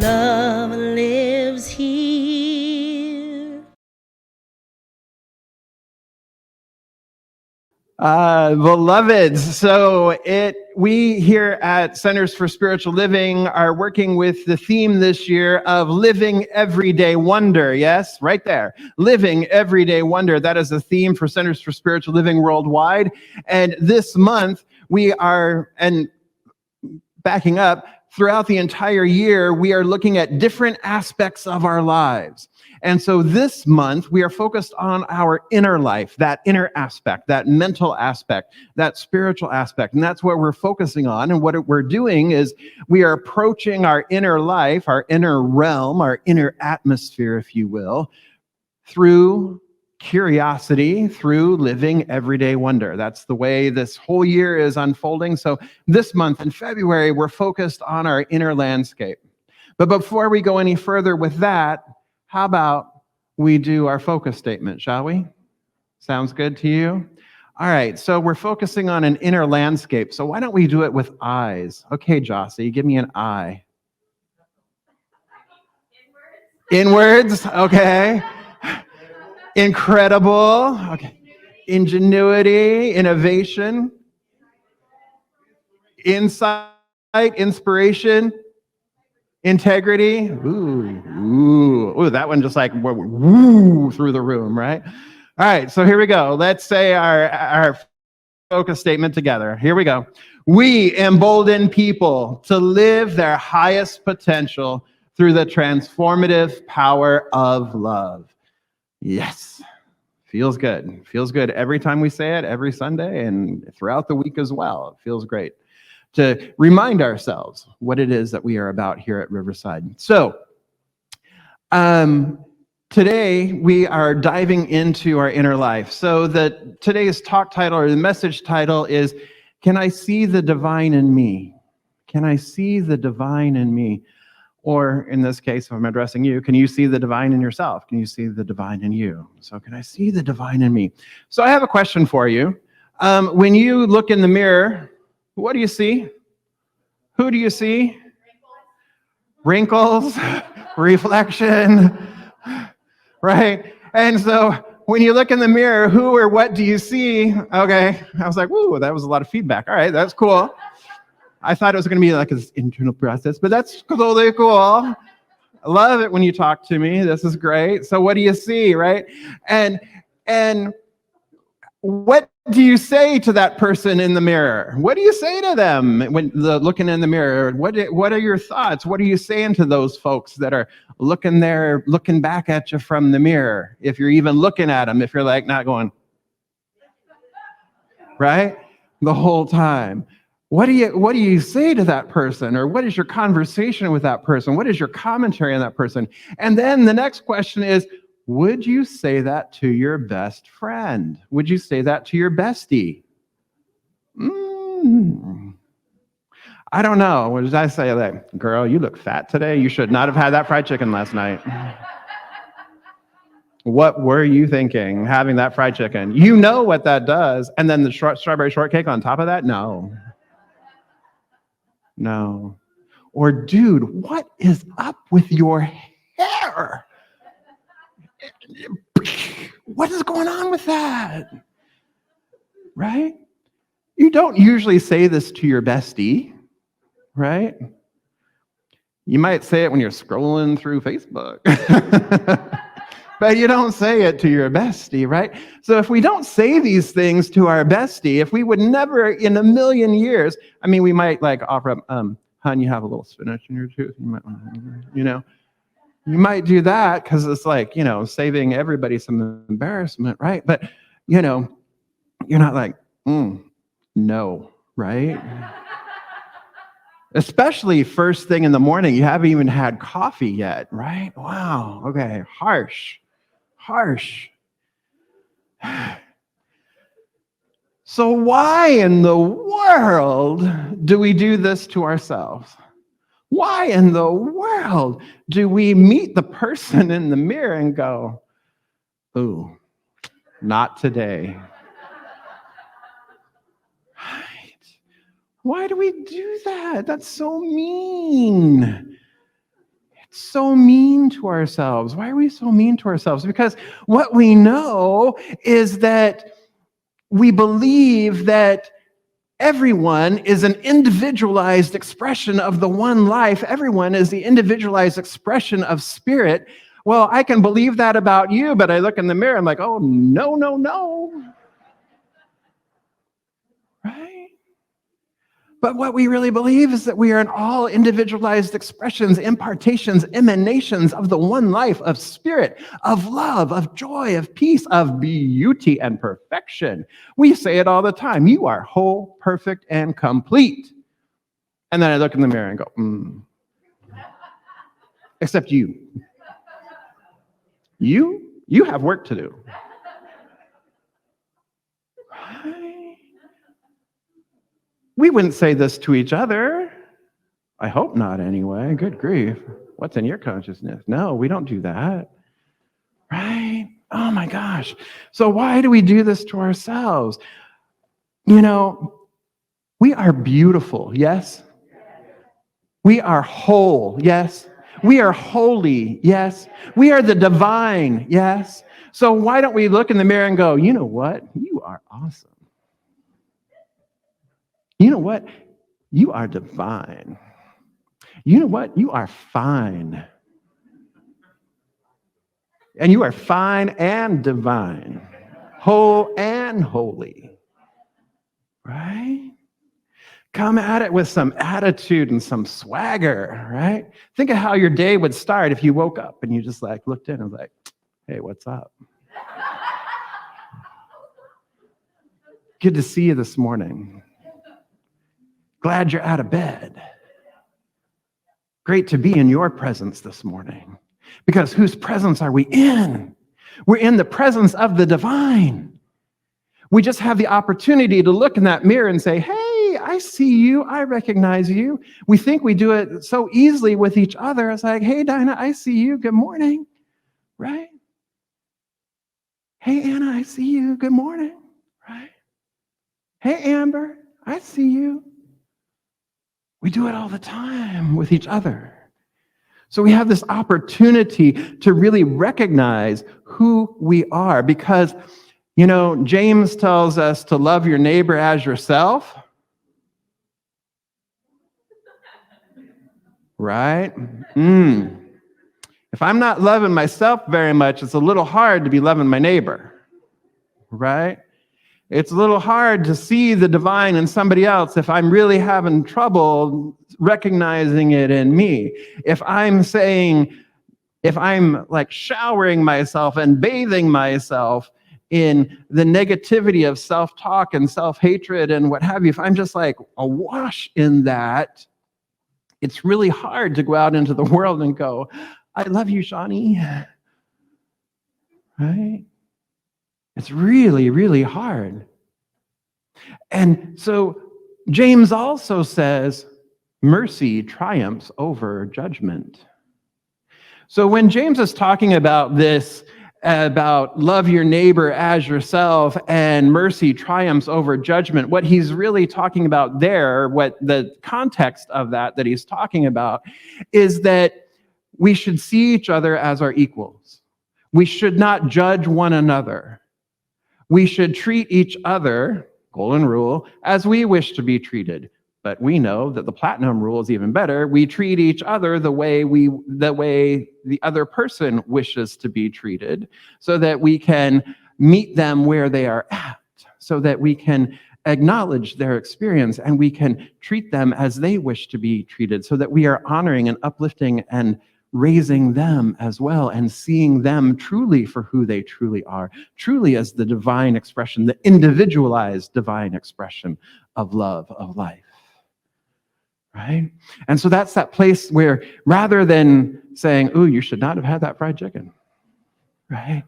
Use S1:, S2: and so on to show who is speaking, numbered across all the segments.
S1: love lives here.
S2: Beloveds, so we here at Centers for Spiritual Living are working with the theme this year of living everyday wonder. Yes, right there. Living everyday wonder. That is the theme for Centers for Spiritual Living worldwide. And this month we are, and backing up, throughout the entire year, we are looking at different aspects of our lives. And so this month, we are focused on our inner life, that inner aspect, that mental aspect, that spiritual aspect. And that's what we're focusing on. And what we're doing is we are approaching our inner life, our inner realm, our inner atmosphere, if you will, through curiosity, through living everyday wonder. That's the way this whole year is unfolding. So this month in February, we're focused on our inner landscape. But before we go any further with that, how about we do our focus statement, shall we? Sounds good to you? All right, so we're focusing on an inner landscape. So why don't we do it with eyes? Okay, Jossie, give me an eye. Inwards, okay. Incredible, okay. Ingenuity, innovation, insight, inspiration, integrity. Ooh, that one just like woo through the room, right? All right, so here we go. Let's say our focus statement together. Here we go. We embolden people to live their highest potential through the transformative power of love. Yes. Feels good. Feels good every time we say it, every Sunday, and throughout the week as well. It feels great to remind ourselves what it is that we are about here at Riverside. So, today we are diving into our inner life. So today's talk title or the message title is, Can I See the Divine in Me? Can I see the divine in me? Or in this case, if I'm addressing you, can you see the divine in yourself? Can you see the divine in you? So can I see the divine in me? So I have a question for you. When you look in the mirror, what do you see? Who do you see? Wrinkles, reflection, right? And so when you look in the mirror, who or what do you see? Okay, I was like, woo, that was a lot of feedback. All right, that's cool. I thought it was going to be like this internal process, but that's totally cool. I love it when you talk to me. This is great. So what do you see, right? And what do you say to that person in the mirror? What do you say to them when looking in the mirror? What are your thoughts? What are you saying to those folks that are looking back at you from the mirror? If you're even looking at them, if you're like not going, right? The whole time. What do you say to that person? Or what is your conversation with that person? What is your commentary on that person? And then the next question is, would you say that to your best friend? Would you say that to your bestie? I don't know. What did I say? Like, girl, you look fat today. You should not have had that fried chicken last night. What were you thinking having that fried chicken? You know what that does. And then the strawberry shortcake on top of that? No. Or, dude, what is up with your hair? What is going on with that? Right? You don't usually say this to your bestie, right? You might say it when you're scrolling through Facebook. But you don't say it to your bestie, right? So if we don't say these things to our bestie, if we would never in a million years, I mean, we might like offer up, hon, you have a little spinach in your tooth. You might do that because it's like, saving everybody some embarrassment, right? But, you're not like, no, right? Especially first thing in the morning, you haven't even had coffee yet, right? Wow, okay, harsh. So why in the world do we do this to ourselves? Why in the world do we meet the person in the mirror and go, ooh, not today? Why do we do that? That's so mean. so mean to ourselves? Why are we so mean to ourselves? Because what we know is that we believe that everyone is an individualized expression of the one life. Everyone is the individualized expression of spirit. Well, I can believe that about you, but I look in the mirror, I'm like, oh, no, no, no. Right? But what we really believe is that we are in all individualized expressions, impartations, emanations of the one life of spirit, of love, of joy, of peace, of beauty and perfection. We say it all the time. You are whole, perfect, and complete. And then I look in the mirror and go, Except you. You have work to do. We wouldn't say this to each other. I hope not anyway. Good grief. What's in your consciousness? No, we don't do that. Right? Oh my gosh. So why do we do this to ourselves? You know, we are beautiful, yes? We are whole, yes? We are holy, yes? We are the divine, yes? So why don't we look in the mirror and go, you know what? You are awesome. You know what? You are divine. You know what? You are fine. And you are fine and divine, whole and holy. Right? Come at it with some attitude and some swagger, right? Think of how your day would start if you woke up and you just like looked in and was like, hey, what's up? Good to see you this morning. Glad you're out of bed. Great to be in your presence this morning. Because whose presence are we in? We're in the presence of the divine. We just have the opportunity to look in that mirror and say, hey, I see you. I recognize you. We think we do it so easily with each other. It's like, hey, Dinah, I see you. Good morning. Right? Hey, Anna, I see you. Good morning. Right? Hey, Amber, I see you. We do it all the time with each other. So we have this opportunity to really recognize who we are because, you know, James tells us to love your neighbor as yourself. Right? If I'm not loving myself very much, it's a little hard to be loving my neighbor. Right? It's a little hard to see the divine in somebody else if I'm really having trouble recognizing it in me. If I'm like showering myself and bathing myself in the negativity of self-talk and self-hatred and what have you, if I'm just like awash in that, it's really hard to go out into the world and go, I love you, Shawnee. Right? It's really, really hard. And so James also says, mercy triumphs over judgment. So when James is talking about this, about love your neighbor as yourself and mercy triumphs over judgment, what he's really talking about there, what the context of that he's talking about, is that we should see each other as our equals. We should not judge one another. We should treat each other, golden rule, as we wish to be treated. But we know that the platinum rule is even better. We treat each other the way the other person wishes to be treated, so that we can meet them where they are at, so that we can acknowledge their experience and we can treat them as they wish to be treated, so that we are honoring and uplifting and raising them as well and seeing them truly for who they truly are, truly as the divine expression, the individualized divine expression of love, of life. Right? And so that's that place where rather than saying, ooh, you should not have had that fried chicken, right?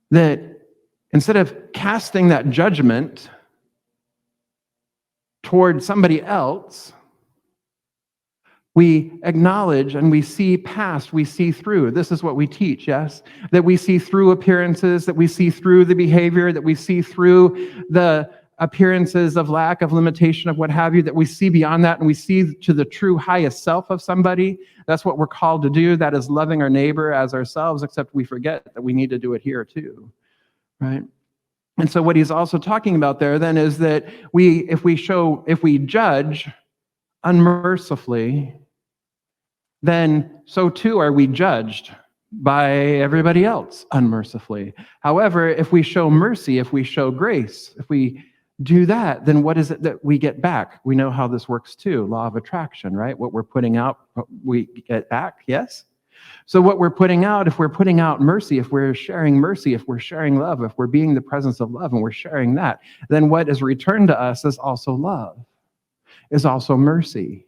S2: That instead of casting that judgment toward somebody else, we acknowledge and we see past, we see through. This is what we teach, yes? That we see through appearances, that we see through the behavior, that we see through the appearances of lack, of limitation, of what have you, that we see beyond that and we see to the true highest self of somebody. That's what we're called to do. That is loving our neighbor as ourselves, except we forget that we need to do it here too, right? And so what he's also talking about there then is that if we judge unmercifully, then so too are we judged by everybody else unmercifully. However, if we show mercy, if we show grace, if we do that, then what is it that we get back? We know how this works too, law of attraction, right? What we're putting out, we get back, yes? So what we're putting out, if we're putting out mercy, if we're sharing love, if we're being the presence of love and we're sharing that, then what is returned to us is also love, is also mercy.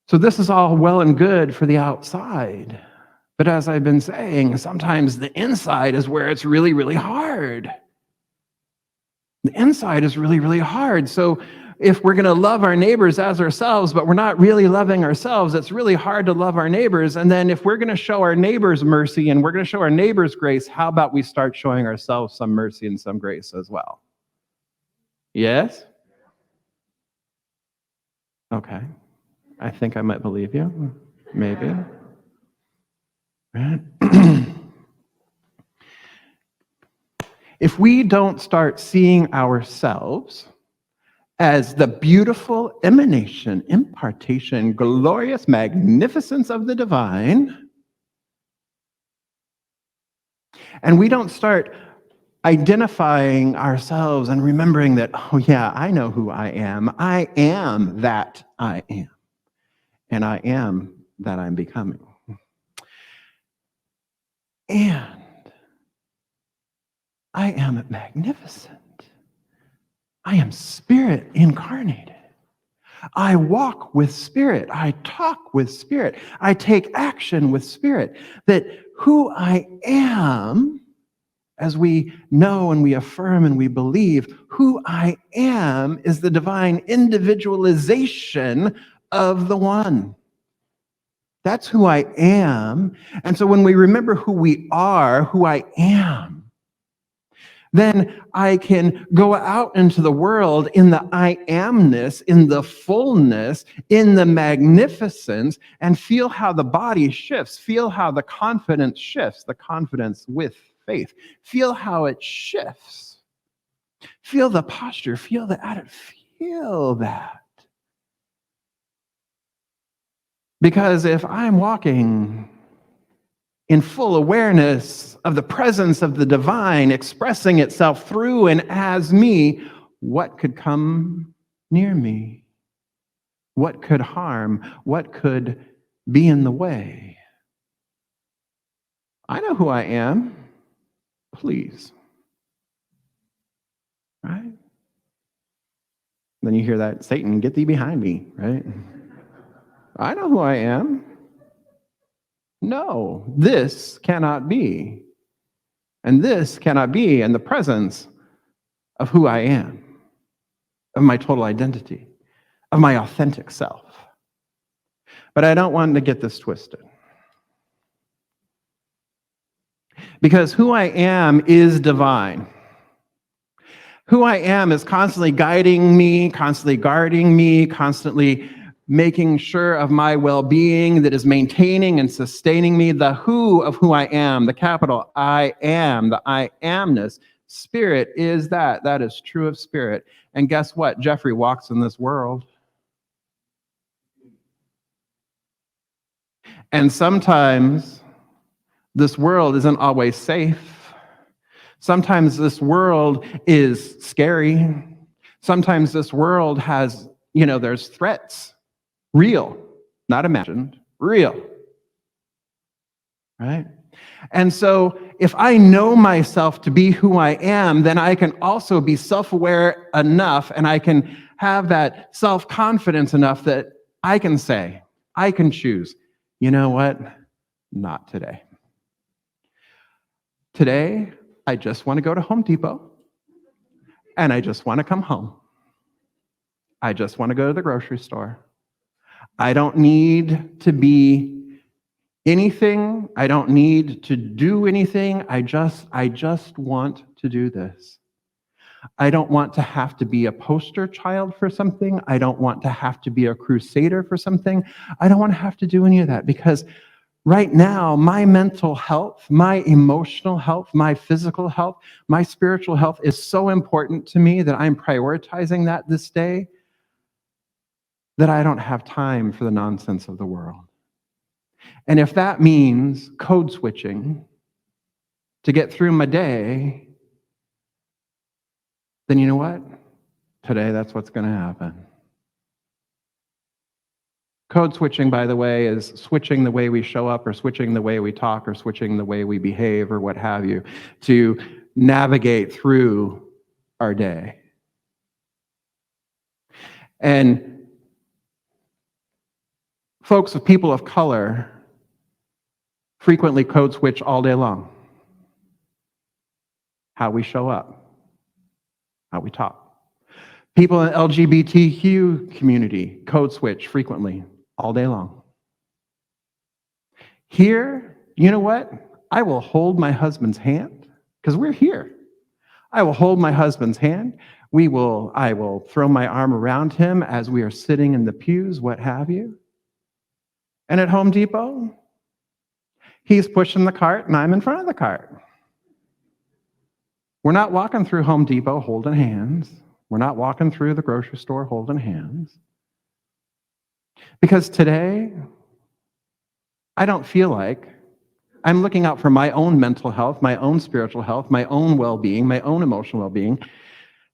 S2: So this is all well and good for the outside. But as I've been saying, sometimes the inside is where it's really, really hard. The inside is really, really hard. So if we're going to love our neighbors as ourselves, but we're not really loving ourselves, it's really hard to love our neighbors. And then if we're going to show our neighbors mercy and we're going to show our neighbors grace, how about we start showing ourselves some mercy and some grace as well? Yes? Okay. I think I might believe you. Maybe. Right? If we don't start seeing ourselves as the beautiful emanation, impartation, glorious magnificence of the divine, and we don't start identifying ourselves and remembering that, oh yeah, I know who I am that I am, and I am that I'm becoming. And I am magnificent. I am spirit incarnated. I walk with spirit. I talk with spirit. I take action with spirit. That who I am, as we know and we affirm and we believe, who I am is the divine individualization of the one. That's who I am. And so when we remember who we are, who I am, then I can go out into the world in the I amness, in the fullness, in the magnificence, and feel how the body shifts, feel how the confidence shifts, the confidence with faith. Feel how it shifts. Feel the posture, feel the attitude, feel that. Because if I'm walking in full awareness of the presence of the divine expressing itself through and as me, what could come near me? What could harm? What could be in the way? I know who I am. Please. Right? Then you hear that, Satan, get thee behind me, right? I know who I am. No, this cannot be. And this cannot be in the presence of who I am, of my total identity, of my authentic self. But I don't want to get this twisted. Because who I am is divine. Who I am is constantly guiding me, constantly guarding me, constantly making sure of my well-being, that is maintaining and sustaining me. The who of who I am, the capital I am, the I amness. Spirit is that. That is true of spirit. And guess what? Jeffrey walks in this world. And sometimes this world isn't always safe. Sometimes this world is scary. Sometimes this world has, there's threats. Real, not imagined, real. Right? And so if I know myself to be who I am, then I can also be self-aware enough and I can have that self-confidence enough that I can say, I can choose, you know what? Not today. Today, I just want to go to Home Depot and I just want to come home. I just want to go to the grocery store. I don't need to be anything. I don't need to do anything. I just want to do this. I don't want to have to be a poster child for something. I don't want to have to be a crusader for something. I don't want to have to do any of that, because right now, my mental health, my emotional health, my physical health, my spiritual health is so important to me that I'm prioritizing that this day, that I don't have time for the nonsense of the world. And if that means code switching to get through my day, then you know what? Today, that's what's going to happen. Code switching, by the way, is switching the way we show up, or switching the way we talk, or switching the way we behave, or what have you, to navigate through our day. And folks of people of color frequently code switch all day long. How we show up, how we talk. People in the LGBTQ community code switch frequently all day long. Here, you know what? I will hold my husband's hand, because we're here. I will hold my husband's hand. I will throw my arm around him as we are sitting in the pews, what have you. And at Home Depot, he's pushing the cart and I'm in front of the cart. We're not walking through Home Depot holding hands. We're not walking through the grocery store holding hands. Because today, I don't feel like I'm looking out for my own mental health, my own spiritual health, my own well-being, my own emotional well-being.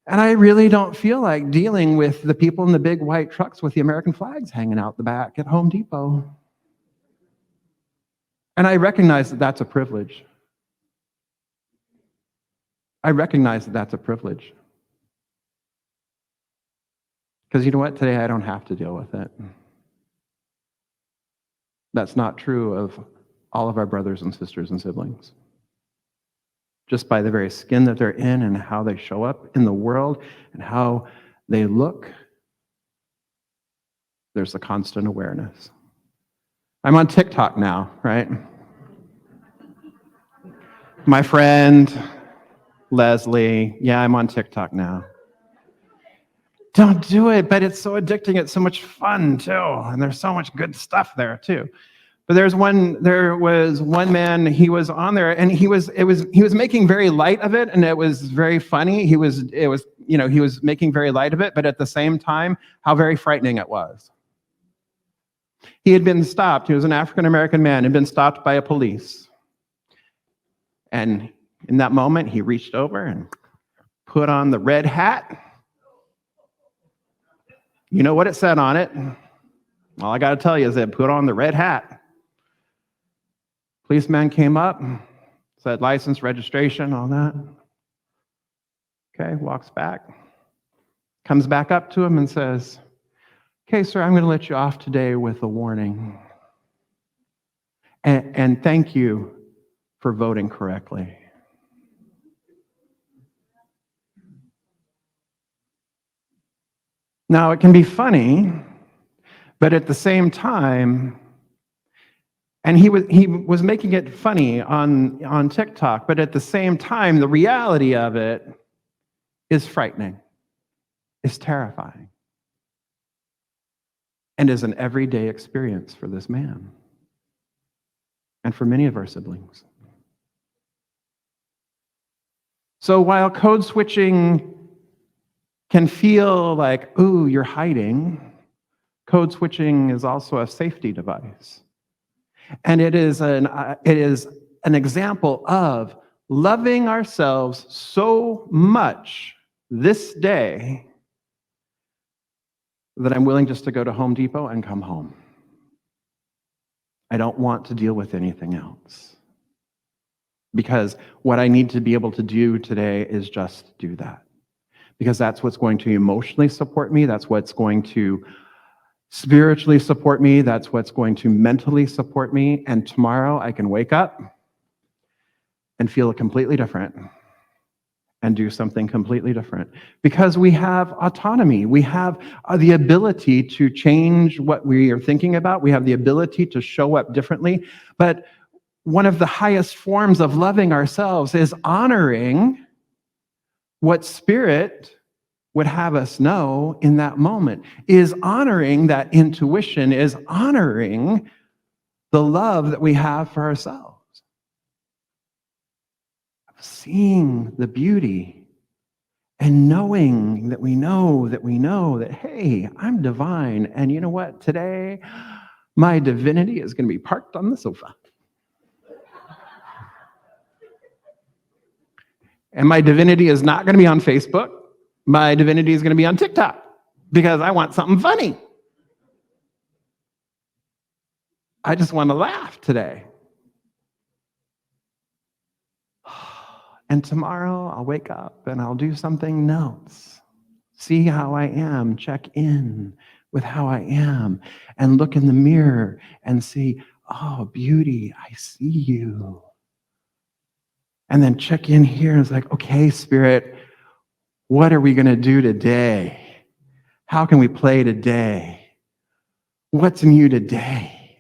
S2: And I really don't feel like dealing with the people in the big white trucks with the American flags hanging out the back at Home Depot. And I recognize that that's a privilege. I recognize that that's a privilege. Because you know what? Today I don't have to deal with it. That's not true of all of our brothers and sisters and siblings. Just by the very skin that they're in and how they show up in the world and how they look, there's a constant awareness. I'm on TikTok now, right? My friend, Leslie, yeah, I'm on TikTok now. Don't do it, but it's so addicting. It's so much fun too, and there's so much good stuff there too. But there was one man, he was on there, and he was making very light of it, and it was very funny. He was making very light of it, but at the same time, how very frightening it was. He had been stopped. He was an African American man, had been stopped by a police. And in that moment, he reached over and put on the red hat. You know what it said on it? All I got to tell you is that put on the red hat. Policeman came up, said license, registration, all that. Okay, walks back, comes back up to him and says, okay, sir, I'm going to let you off today with a warning. And thank you for voting correctly. Now, it can be funny, but at the same time, and he was making it funny on TikTok, but at the same time, the reality of it is frightening, is terrifying, and is an everyday experience for this man and for many of our siblings. So while code switching can feel like, ooh, you're hiding, code switching is also a safety device. And it is an example of loving ourselves so much this day that I'm willing just to go to Home Depot and come home. I don't want to deal with anything else. Because what I need to be able to do today is just do that. Because that's what's going to emotionally support me. That's what's going to spiritually support me. That's what's going to mentally support me. And tomorrow I can wake up and feel completely different and do something completely different. Because we have autonomy. We have the ability to change what we are thinking about. We have the ability to show up differently. But one of the highest forms of loving ourselves is honoring what Spirit would have us know in that moment is honoring that intuition, is honoring the love that we have for ourselves. Seeing the beauty and knowing that we know that, hey, I'm divine. And you know what? Today, my divinity is going to be parked on the sofa. And my divinity is not going to be on Facebook. My divinity is going to be on TikTok because I want something funny. I just want to laugh today. And tomorrow I'll wake up and I'll do something else. See how I am, check in with how I am, and look in the mirror and see, oh, beauty, I see you. And then check in here and it's like, okay, Spirit, what are we going to do today? How can we play today? What's new today?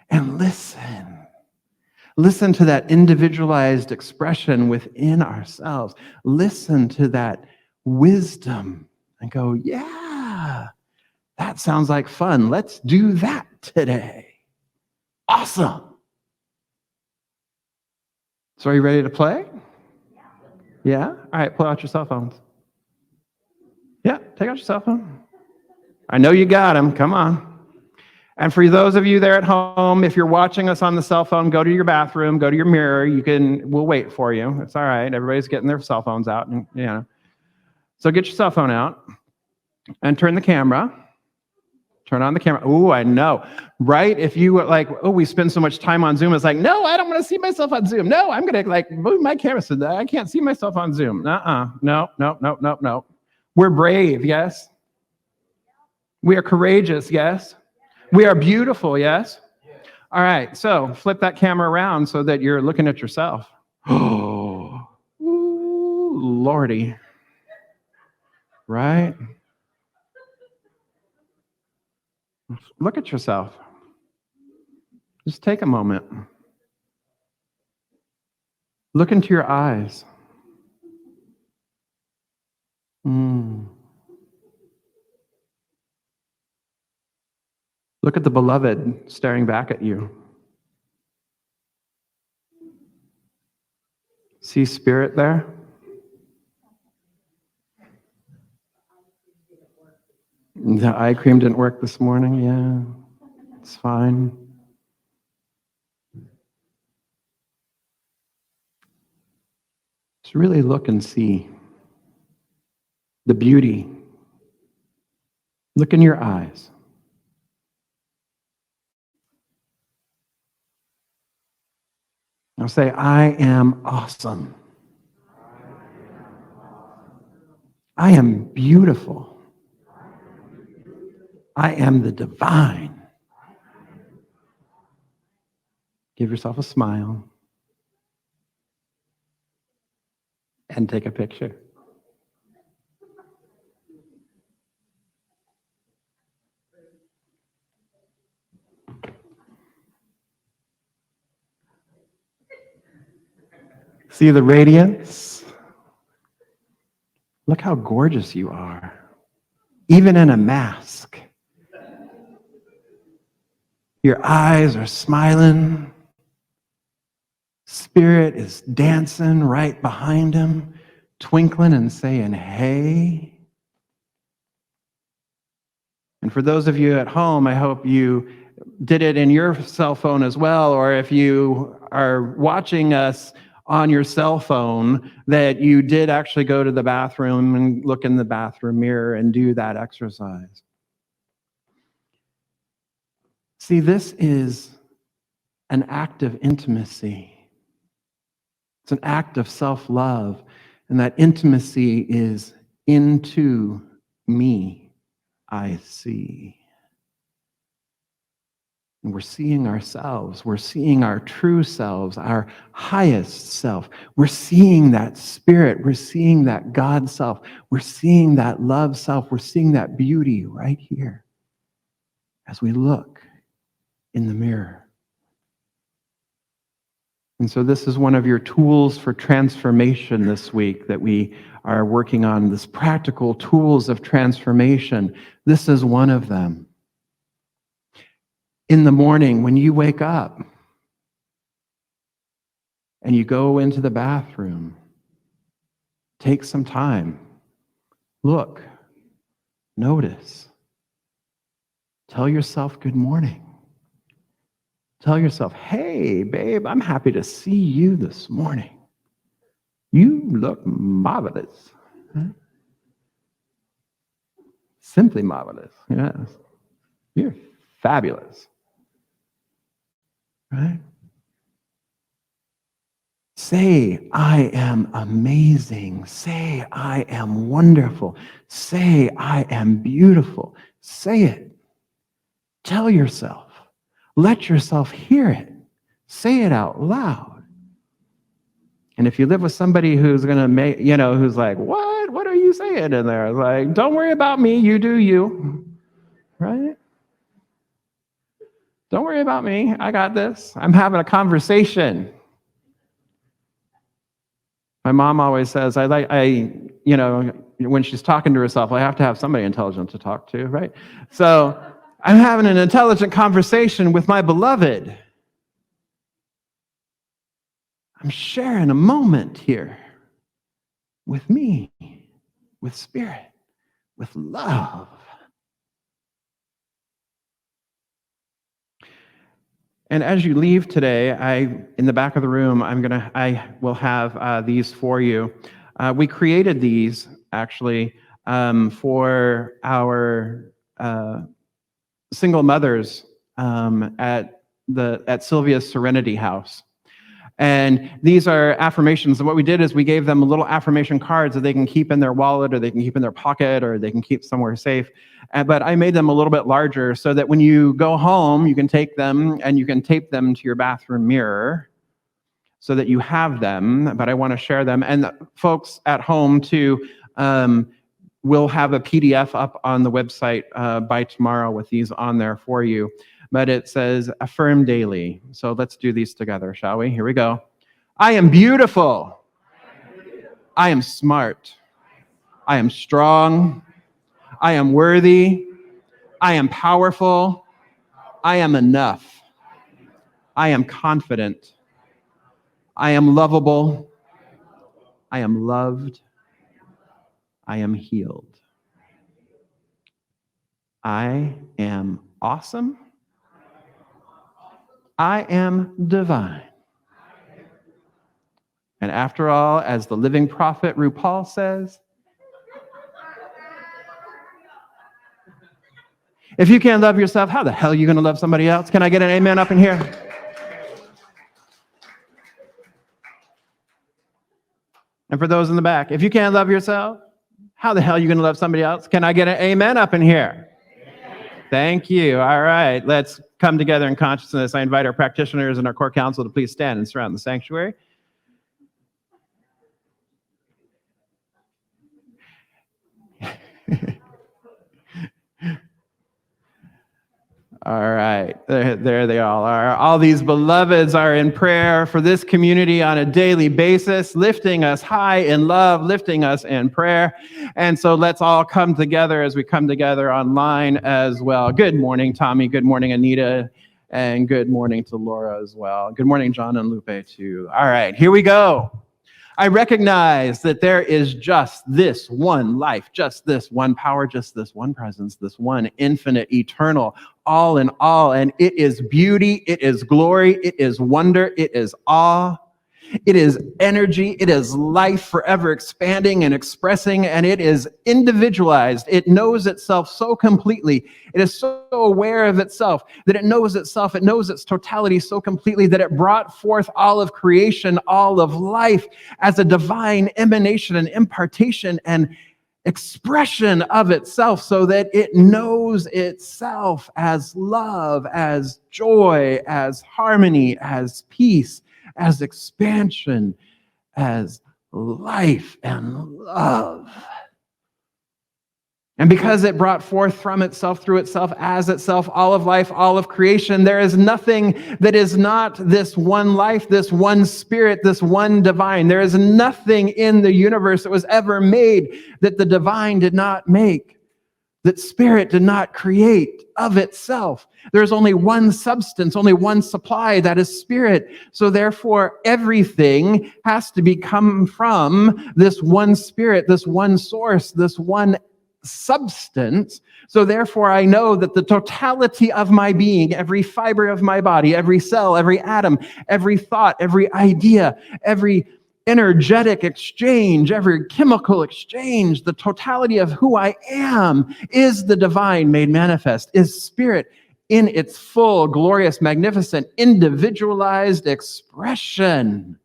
S2: And listen. Listen to that individualized expression within ourselves. Listen to that wisdom and go, yeah, that sounds like fun. Let's do that today. Awesome. So are you ready to play? Yeah? All right, pull out your cell phones. Yeah, take out your cell phone. I know you got them. Come on. And for those of you there at home, if you're watching us on the cell phone, go to your bathroom, go to your mirror. We'll wait for you. It's all right. Everybody's getting their cell phones out. And, So get your cell phone out and turn the camera. Turn on the camera. Oh, I know. Right? If you were like, oh, we spend so much time on Zoom. It's like, no, I don't want to see myself on Zoom. No, I'm going to move my camera so that I can't see myself on Zoom. No. We're brave, yes. We are courageous, yes. We are beautiful, yes? All right, so flip that camera around so that you're looking at yourself. Oh, Lordy. Right? Look at yourself. Just take a moment. Look into your eyes. Look at the beloved staring back at you. See Spirit there? The eye cream didn't work this morning. Yeah, it's fine. Just really look and see the beauty. Look in your eyes. Now say, I am awesome. I am beautiful. I am the divine. Give yourself a smile and take a picture. See the radiance? Look how gorgeous you are, even in a mask. Your eyes are smiling. Spirit is dancing right behind him, twinkling and saying, hey. And for those of you at home, I hope you did it in your cell phone as well, or if you are watching us on your cell phone, that you did actually go to the bathroom and look in the bathroom mirror and do that exercise. See, this is an act of intimacy. It's an act of self-love, and that intimacy is into me, I see. And we're seeing ourselves. We're seeing our true selves, our highest self. We're seeing that Spirit. We're seeing that God self. We're seeing that love self. We're seeing that beauty right here as we look in the mirror. And so this is one of your tools for transformation this week that we are working on, this practical tools of transformation. This is one of them. In the morning, when you wake up and you go into the bathroom, take some time, look, notice, tell yourself good morning. Tell yourself, hey, babe, I'm happy to see you this morning. You look marvelous. Simply marvelous. Yes. You're fabulous. Right? Say, I am amazing. Say, I am wonderful. Say, I am beautiful. Say it. Tell yourself. Let yourself hear it. Say it out loud. And if you live with somebody who's going to make, who's like, what are you saying in there? Like, don't worry about me. You do you. Right? Don't worry about me. I got this. I'm having a conversation. My mom always says, when she's talking to herself, I have to have somebody intelligent to talk to, right? So I'm having an intelligent conversation with my beloved. I'm sharing a moment here with me, with spirit, with love. And as you leave today, in the back of the room, I will have these for you. We created these actually for our single mothers at Sylvia's Serenity House. And these are affirmations. And what we did is we gave them a little affirmation cards that they can keep in their wallet, or they can keep in their pocket, or they can keep somewhere safe. But I made them a little bit larger so that when you go home, you can take them and you can tape them to your bathroom mirror so that you have them. But I want to share them. And folks at home too, we'll have a PDF up on the website by tomorrow with these on there for you. But it says, affirm daily. So let's do these together, shall we? Here we go. I am beautiful. I am smart. I am strong. I am worthy. I am powerful. I am enough. I am confident. I am lovable. I am loved. I am healed. I am awesome. I am divine. And after all, as the living prophet RuPaul says, if you can't love yourself, how the hell are you going to love somebody else? Can I get an amen up in here? And for those in the back, if you can't love yourself, how the hell are you going to love somebody else? Can I get an amen up in here? Thank you. All right, let's come together in consciousness. I invite our practitioners and our core council to please stand and surround the sanctuary. All right, there they all are. All these beloveds are in prayer for this community on a daily basis, lifting us high in love, lifting us in prayer. And so let's all come together as we come together online as well. Good morning, Tommy. Good morning, Anita. And good morning to Laura as well. Good morning, John and Lupe, too. All right, here we go. I recognize that there is just this one life, just this one power, just this one presence, this one infinite, eternal, all in all. And it is beauty, it is glory, it is wonder, it is awe, it is energy, it is life forever expanding and expressing, and it is individualized. It knows itself so completely. It is so aware of itself that it knows itself. It knows its totality so completely that it brought forth all of creation, all of life as a divine emanation and impartation and expression of itself, so that it knows itself as love, as joy, as harmony, as peace, as expansion, as life and love. And because it brought forth from itself, through itself, as itself, all of life, all of creation, there is nothing that is not this one life, this one spirit, this one divine. There is nothing in the universe that was ever made that the divine did not make, that spirit did not create of itself. There's only one substance, only one supply, that is spirit. So therefore, everything has to come from this one spirit, this one source, this one substance. So therefore, I know that the totality of my being, every fiber of my body, every cell, every atom, every thought, every idea, every energetic exchange, every chemical exchange, the totality of who I am is the divine made manifest, is spirit in its full, glorious, magnificent, individualized expression.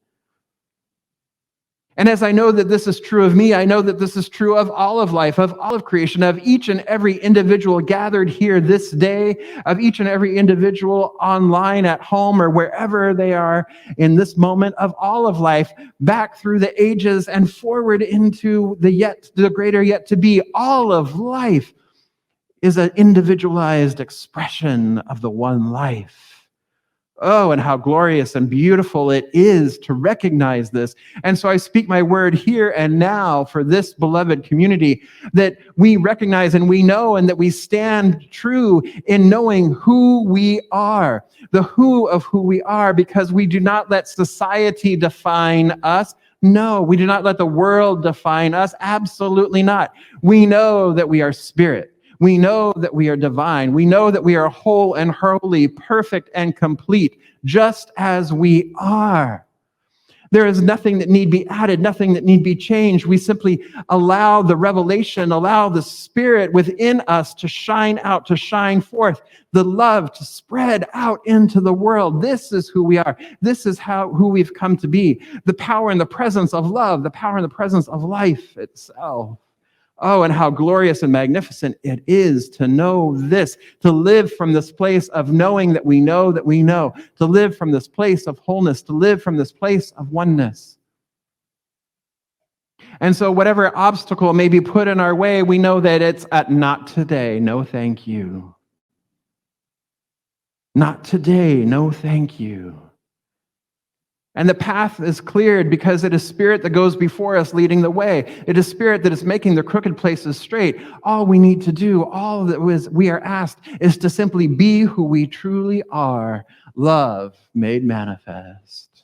S2: And as I know that this is true of me, I know that this is true of all of life, of all of creation, of each and every individual gathered here this day, of each and every individual online, at home, or wherever they are in this moment, of all of life, back through the ages and forward into the greater yet to be. All of life is an individualized expression of the one life. Oh, and how glorious and beautiful it is to recognize this. And so I speak my word here and now for this beloved community, that we recognize and we know and that we stand true in knowing who we are, the who of who we are, because we do not let society define us. No, we do not let the world define us. Absolutely not. We know that we are spirit. We know that we are divine. We know that we are whole and holy, perfect and complete, just as we are. There is nothing that need be added, nothing that need be changed. We simply allow the revelation, allow the spirit within us to shine out, to shine forth, the love to spread out into the world. This is who we are. This is who we've come to be. The power and the presence of love, the power and the presence of life itself. Oh, and how glorious and magnificent it is to know this, to live from this place of knowing that we know, to live from this place of wholeness, to live from this place of oneness. And so whatever obstacle may be put in our way, we know that it's not today, no thank you. Not today, no thank you. And the path is cleared because it is spirit that goes before us, leading the way. It is spirit that is making the crooked places straight. All we need to do, all that we are asked, is to simply be who we truly are, love made manifest.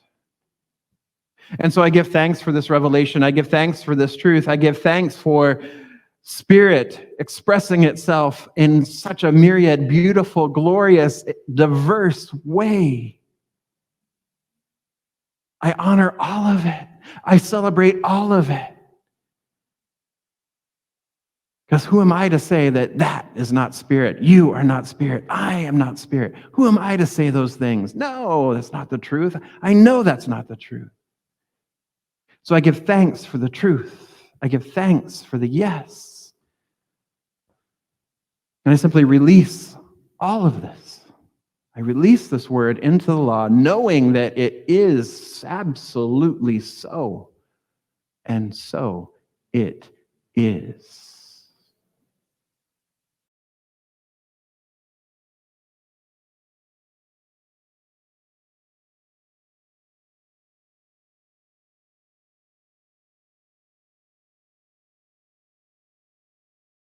S2: And so I give thanks for this revelation. I give thanks for this truth. I give thanks for spirit expressing itself in such a myriad, beautiful, glorious, diverse way. I honor all of it. I celebrate all of it. Because who am I to say that that is not spirit? You are not spirit. I am not spirit. Who am I to say those things? No, that's not the truth. I know that's not the truth. So I give thanks for the truth. I give thanks for the yes. And I simply release all of this. I release this word into the law, knowing that it is absolutely so. And so it is.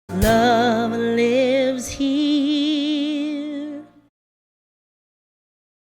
S1: Love